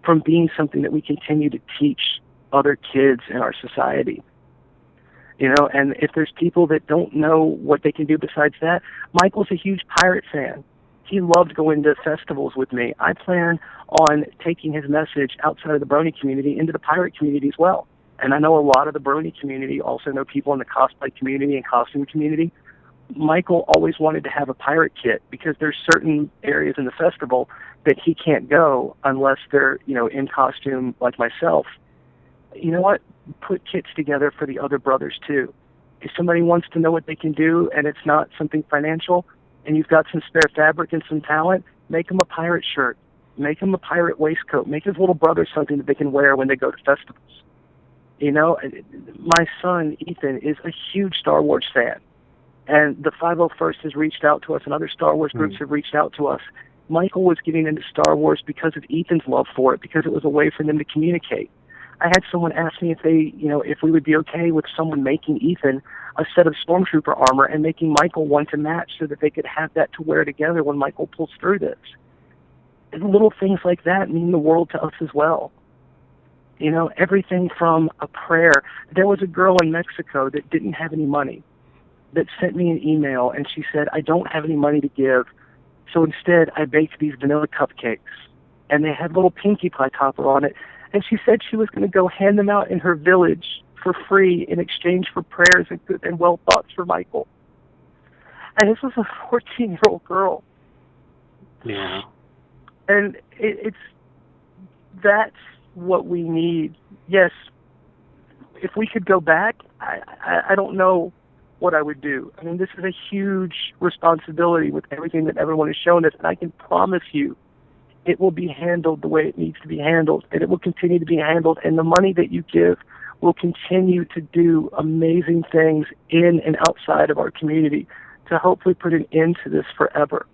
from being something that we continue to teach other kids in our society. And if there's people that don't know what they can do besides that, Michael's a huge pirate fan. He loved going to festivals with me. I plan on taking his message outside of the brony community into the pirate community as well. And I know a lot of the brony community also know people in the cosplay community and costume community. Michael always wanted to have a pirate kit because there's certain areas in the festival that he can't go unless they're, in costume like myself. You know what? Put kits together for the other brothers too. If somebody wants to know what they can do and it's not something financial and you've got some spare fabric and some talent, make them a pirate shirt. Make them a pirate waistcoat. Make his little brother something that they can wear when they go to festivals. My son, Ethan, is a huge Star Wars fan. And the 501st has reached out to us, and other Star Wars groups have reached out to us. Michael was getting into Star Wars because of Ethan's love for it, because it was a way for them to communicate. I had someone ask me if we would be okay with someone making Ethan a set of stormtrooper armor and making Michael one to match so that they could have that to wear together when Michael pulls through this. And little things like that mean the world to us as well. Everything from a prayer. There was a girl in Mexico that didn't have any money that sent me an email, and she said, I don't have any money to give, so instead I baked these vanilla cupcakes, and they had little Pinkie Pie topper on it, and she said she was going to go hand them out in her village for free in exchange for prayers and well thoughts for Michael. And this was a 14-year-old girl. Yeah. And that's what we need. Yes, if we could go back, I don't know what I would do. I mean, this is a huge responsibility with everything that everyone has shown us, and I can promise you it will be handled the way it needs to be handled, and it will continue to be handled, and the money that you give will continue to do amazing things in and outside of our community to hopefully put an end to this forever.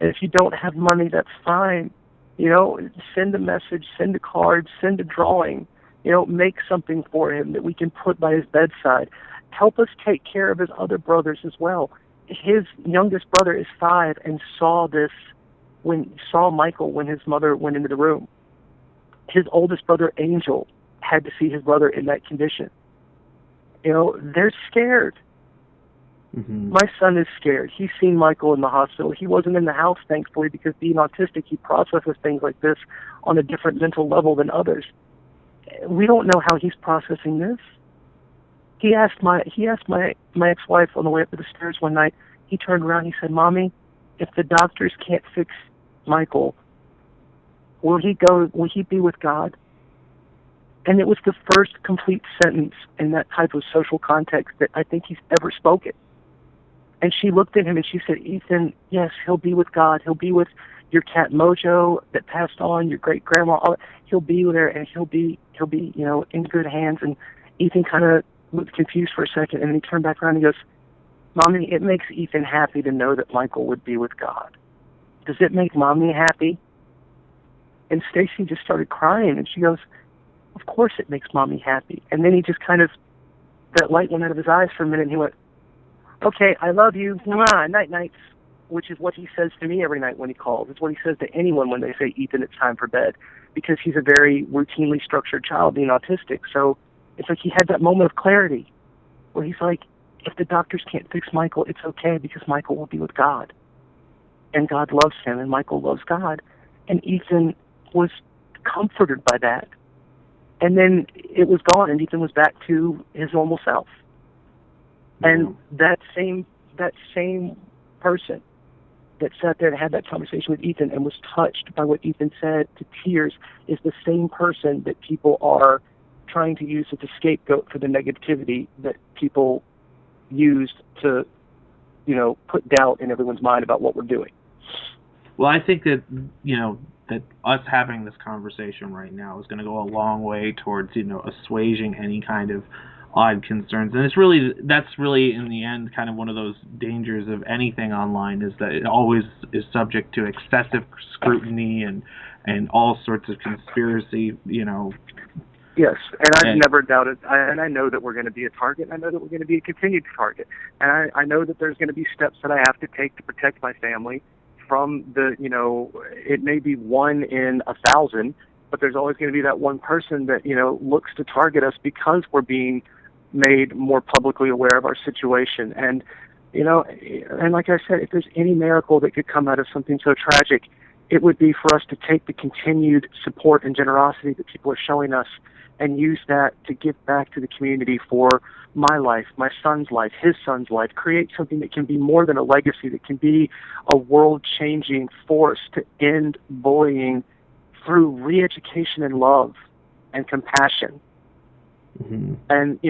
And if you don't have money, that's fine. Send a message, send a card, send a drawing, make something for him that we can put by his bedside. Help us take care of his other brothers as well. His youngest brother is 5 and saw Michael when his mother went into the room. His oldest brother, Angel, had to see his brother in that condition. They're scared. Mm-hmm. My son is scared. He's seen Michael in the hospital. He wasn't in the house, thankfully, because being autistic, he processes things like this on a different mental level than others. We don't know how he's processing this. He asked my ex-wife on the way up the stairs one night. He turned around and he said, Mommy, if the doctors can't fix Michael, will he be with God? And it was the first complete sentence in that type of social context that I think he's ever spoken. And she looked at him and she said, Ethan, yes, he'll be with God. He'll be with your cat Mojo that passed on, your great grandma. He'll be there, and he'll be in good hands. And Ethan kind of looked confused for a second, and then he turned back around and he goes, Mommy, it makes Ethan happy to know that Michael would be with God. Does it make Mommy happy? And Stacy just started crying, and she goes, of course it makes Mommy happy. And then he just kind of, that light went out of his eyes for a minute, and he went, okay, I love you, night-nights, which is what he says to me every night when he calls. It's what he says to anyone when they say, Ethan, it's time for bed, because he's a very routinely structured child being autistic. So it's like he had that moment of clarity where he's like, if the doctors can't fix Michael, it's okay, because Michael will be with God. And God loves him, and Michael loves God. And Ethan was comforted by that. And then it was gone, and Ethan was back to his normal self. And that same person that sat there and had that conversation with Ethan and was touched by what Ethan said to tears is the same person that people are trying to use as a scapegoat for the negativity that people use to, put doubt in everyone's mind about what we're doing. Well, I think that, that us having this conversation right now is going to go a long way towards, assuaging any kind of odd concerns. And that's really in the end kind of one of those dangers of anything online, is that it always is subject to excessive scrutiny and all sorts of conspiracy, Yes, and I've never doubted, and I know that we're going to be a target, and I know that we're going to be a continued target, and I know that there's going to be steps that I have to take to protect my family from the, it may be 1 in 1,000, but there's always going to be that one person that, looks to target us because we're being made more publicly aware of our situation. And, and like I said, if there's any miracle that could come out of something so tragic, it would be for us to take the continued support and generosity that people are showing us and use that to give back to the community for my life, my son's life, his son's life, create something that can be more than a legacy, that can be a world-changing force to end bullying through re-education and love and compassion. Mm-hmm. And,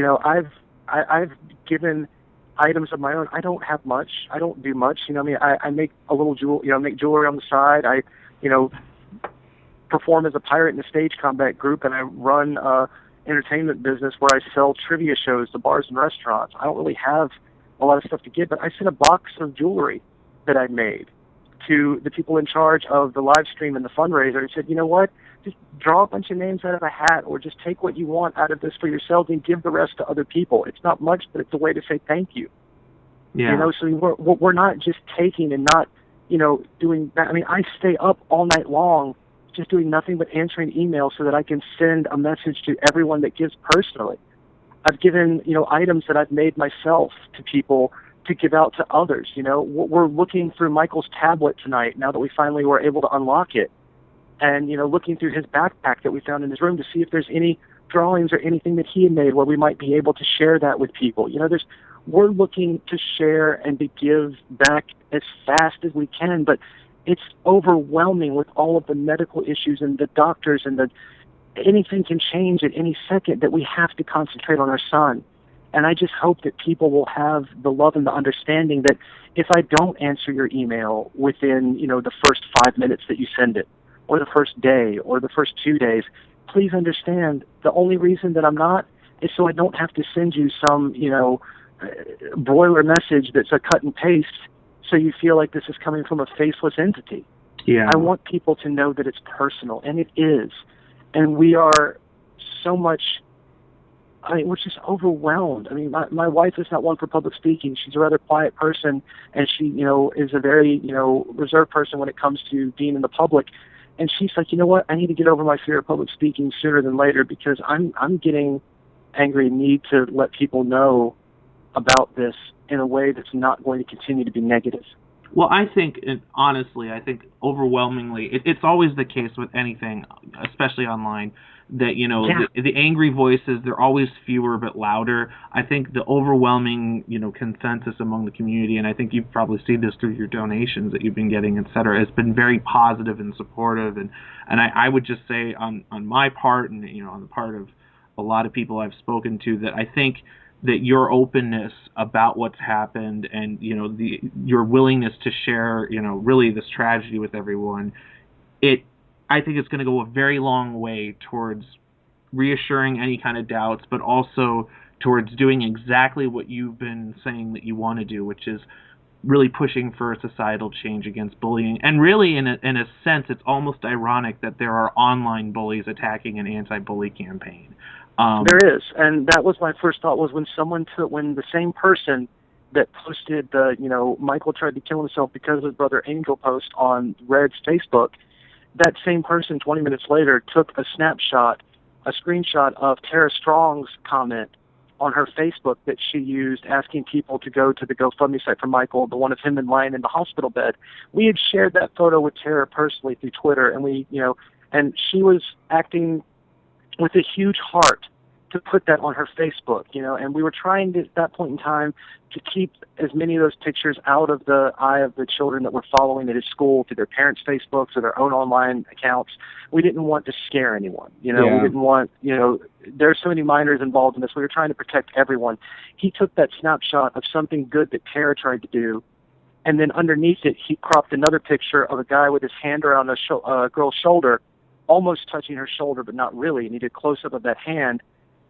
I've given items of my own. I don't have much. I don't do much. I make a little make jewelry on the side. I, perform as a pirate in a stage combat group, and I run a entertainment business where I sell trivia shows to bars and restaurants. I don't really have a lot of stuff to give, but I sent a box of jewelry that I made to the people in charge of the live stream and the fundraiser and said, you know what? just draw a bunch of names out of a hat, or just take what you want out of this for yourselves and give the rest to other people. It's not much, but it's a way to say thank you. Yeah. You know, so we're not just taking and not, you know, doing that. I mean, I stay up all night long just doing nothing but answering emails so that I can send a message to everyone that gives personally. I've given, you know, items that I've made myself to people to give out to others. You know, we're looking through Michael's tablet tonight now that we finally were able to unlock it, and, you know, looking through his backpack that we found in his room to see if there's any drawings or anything that he had made where we might be able to share that with people. You know, we're looking to share and to give back as fast as we can, but it's overwhelming with all of the medical issues and the doctors and anything can change at any second, that we have to concentrate on our son. And I just hope that people will have the love and the understanding that if I don't answer your email within, you know, the first 5 minutes that you send it, or the first day, or the first 2 days, please understand the only reason that I'm not is so I don't have to send you some, you know, broiler message that's a cut and paste so you feel like this is coming from a faceless entity. Yeah. I want people to know that it's personal, and it is. And we are so much, I mean, we're just overwhelmed. I mean, my wife is not one for public speaking. She's a rather quiet person, and she, you know, is a very, you know, reserved person when it comes to being in the public. And she's like, you know what, I need to get over my fear of public speaking sooner than later, because I'm getting angry and need to let people know about this in a way that's not going to continue to be negative. Well, I think, honestly, I think overwhelmingly, it's always the case with anything, especially online, that, you know, the angry voices, they're always fewer but louder. I think the overwhelming, you know, consensus among the community, and I think you've probably seen this through your donations that you've been getting, et cetera, has been very positive and supportive. And I would just say on my part, and, you know, on the part of a lot of people I've spoken to, that I think that your openness about what's happened, and, you know, your willingness to share, you know, really this tragedy with everyone, I think it's going to go a very long way towards reassuring any kind of doubts, but also towards doing exactly what you've been saying that you want to do, which is really pushing for a societal change against bullying. And really, in a sense, it's almost ironic that there are online bullies attacking an anti-bully campaign. There is, and that was my first thought, was when the same person that posted the, you know, Michael tried to kill himself because of his brother Angel post on Red's Facebook, that same person 20 minutes later took a screenshot of Tara Strong's comment on her Facebook that she used asking people to go to the GoFundMe site for Michael, the one of him lying in the hospital bed. We had shared that photo with Tara personally through Twitter, and we, you know, and she was acting with a huge heart to put that on her Facebook, you know, and we were trying to, at that point in time, to keep as many of those pictures out of the eye of the children that were following at his school through their parents' Facebooks or their own online accounts. We didn't want to scare anyone, you know. We didn't want, you know, there's so many minors involved in this. We were trying to protect everyone. He took that snapshot of something good that Tara tried to do, and then underneath it, he cropped another picture of a guy with his hand around a girl's shoulder, almost touching her shoulder, but not really, and he did a close-up of that hand,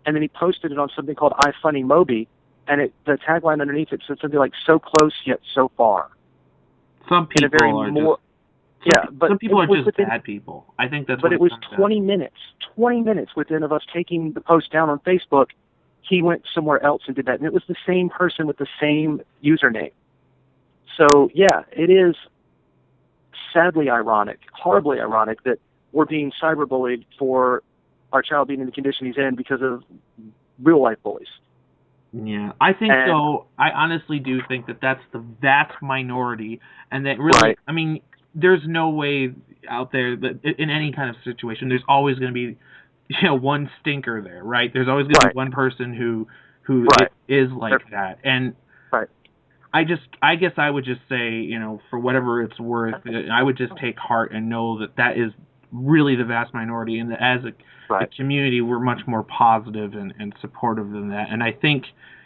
and then he posted it on something called iFunnyMobi, and the tagline underneath it said something like, "So close yet so far." Some people are some people are just bad people. I think that's. But it was 20 minutes within of us taking the post down on Facebook. He went somewhere else and did that, and it was the same person with the same username. So yeah, it is sadly ironic, horribly ironic, that we're being cyberbullied for our child being in the condition he's in because of real-life bullies. Yeah, I think so. I honestly do think that that's the vast minority, and that really, right. I mean, there's no way out there that in any kind of situation, there's always going to be, you know, one stinker there, right? There's always going to be one person who is like that, and I guess I would just say, you know, for whatever it's worth, I would just take heart and know that is really the vast minority, and that as a community, we're much more positive and supportive than that. And I think,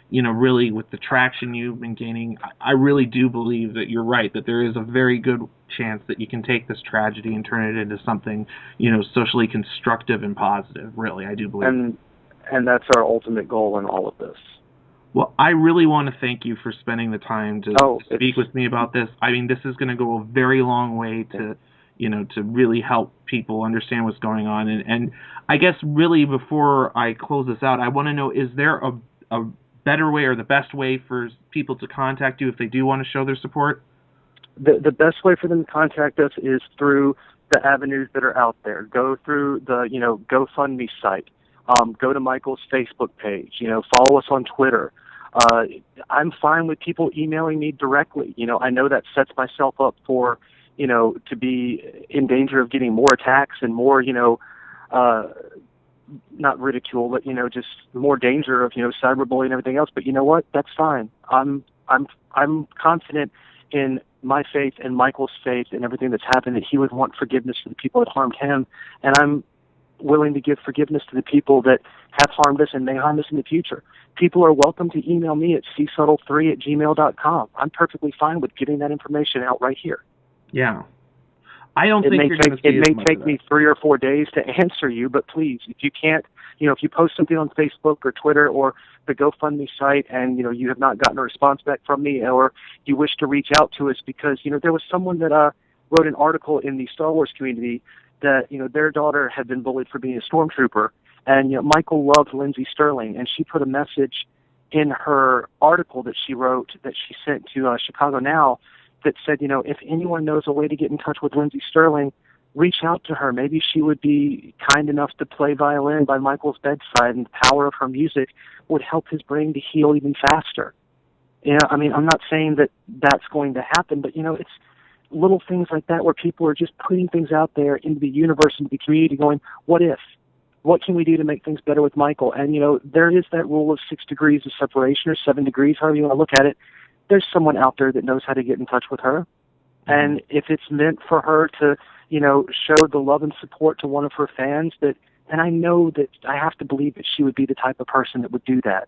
you know, really with the traction you've been gaining, I really do believe that you're right, that there is a very good chance that you can take this tragedy and turn it into something, you know, socially constructive and positive. Really, I do believe. And that's our ultimate goal in all of this. Well, I really want to thank you for spending the time to speak with me about this. I mean, this is going to go a very long way to, to really help people understand what's going on. And I guess really before I close this out, I want to know, is there a better way or the best way for people to contact you if they do want to show their support? The best way for them to contact us is through the avenues that are out there. Go through the GoFundMe site. Go to Michael's Facebook page. Follow us on Twitter. I'm fine with people emailing me directly. I know that sets myself up for to be in danger of getting more attacks and more not ridicule, but just more danger of cyberbullying and everything else. But you know what? That's fine. I'm confident in my faith and Michael's faith and everything that's happened, that he would want forgiveness for the people that harmed him, and I'm willing to give forgiveness to the people that have harmed us and may harm us in the future. People are welcome to email me at csuttle3@gmail.com. I'm perfectly fine with getting that information out right here. Yeah. I don't think you're going to see it may take me 3 or 4 days to answer you, but please, if you can't, if you post something on Facebook or Twitter or the GoFundMe site and, you have not gotten a response back from me, or you wish to reach out to us because, there was someone that wrote an article in the Star Wars community that, their daughter had been bullied for being a stormtrooper, and, Michael loved Lindsey Sterling, and she put a message in her article that she wrote that she sent to Chicago Now that said, if anyone knows a way to get in touch with Lindsey Sterling, reach out to her. Maybe she would be kind enough to play violin by Michael's bedside, and the power of her music would help his brain to heal even faster. I'm not saying that that's going to happen, but, it's little things like that where people are just putting things out there into the universe, into the community, going, what if? What can we do to make things better with Michael? And, there is that rule of 6 degrees of separation, or 7 degrees, however you want to look at it. There's someone out there that knows how to get in touch with her. And if it's meant for her to, show the love and support to one of her fans, and I know that I have to believe that she would be the type of person that would do that.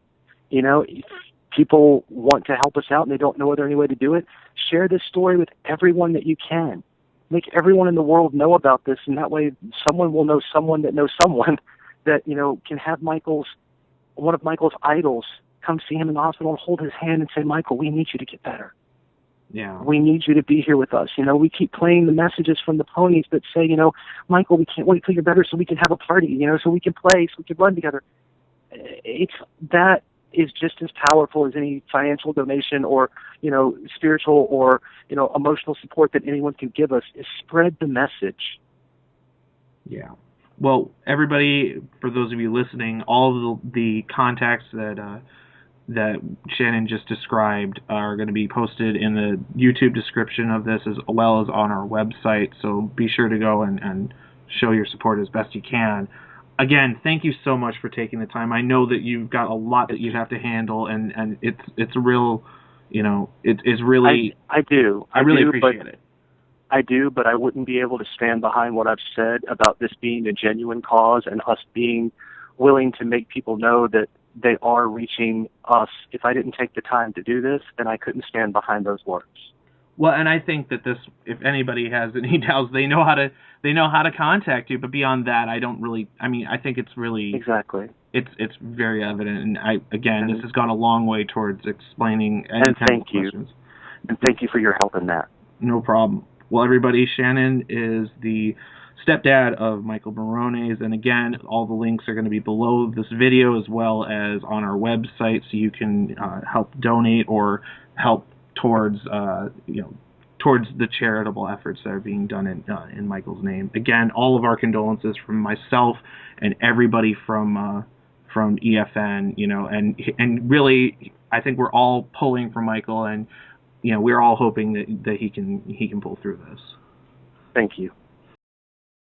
If people want to help us out and they don't know any way to do it, share this story with everyone that you can. Make everyone in the world know about this, and that way someone will know someone that knows someone that, can have one of Michael's idols come see him in the hospital and hold his hand and say, Michael, we need you to get better. Yeah. We need you to be here with us. We keep playing the messages from the ponies that say, Michael, we can't wait till you're better so we can have a party, so we can play, so we can run together. That is just as powerful as any financial donation or, spiritual or, emotional support that anyone can give us, is spread the message. Yeah. Well, everybody, for those of you listening, all of the contacts that Shannon just described are going to be posted in the YouTube description of this, as well as on our website. So be sure to go and show your support as best you can. Again, thank you so much for taking the time. I know that you've got a lot that you have to handle, and it's a real, it's really. I do. I really appreciate it. I do, but I wouldn't be able to stand behind what I've said about this being a genuine cause and us being willing to make people know that they are reaching us. If I didn't take the time to do this, then I couldn't stand behind those words. Well, and I think that this, if anybody has any doubts, they know how to contact you. But beyond that, I don't really. I think it's really exactly. It's very evident, and this has gone a long way towards explaining any kind of questions. And thank you for your help in that. No problem. Well, everybody, Shannon is the stepdad of Michael Morones, and again, all the links are going to be below this video as well as on our website, so you can help donate or help towards towards the charitable efforts that are being done in Michael's name. Again, all of our condolences from myself and everybody from EFN, and really, I think we're all pulling for Michael, and we're all hoping that he can pull through this. Thank you.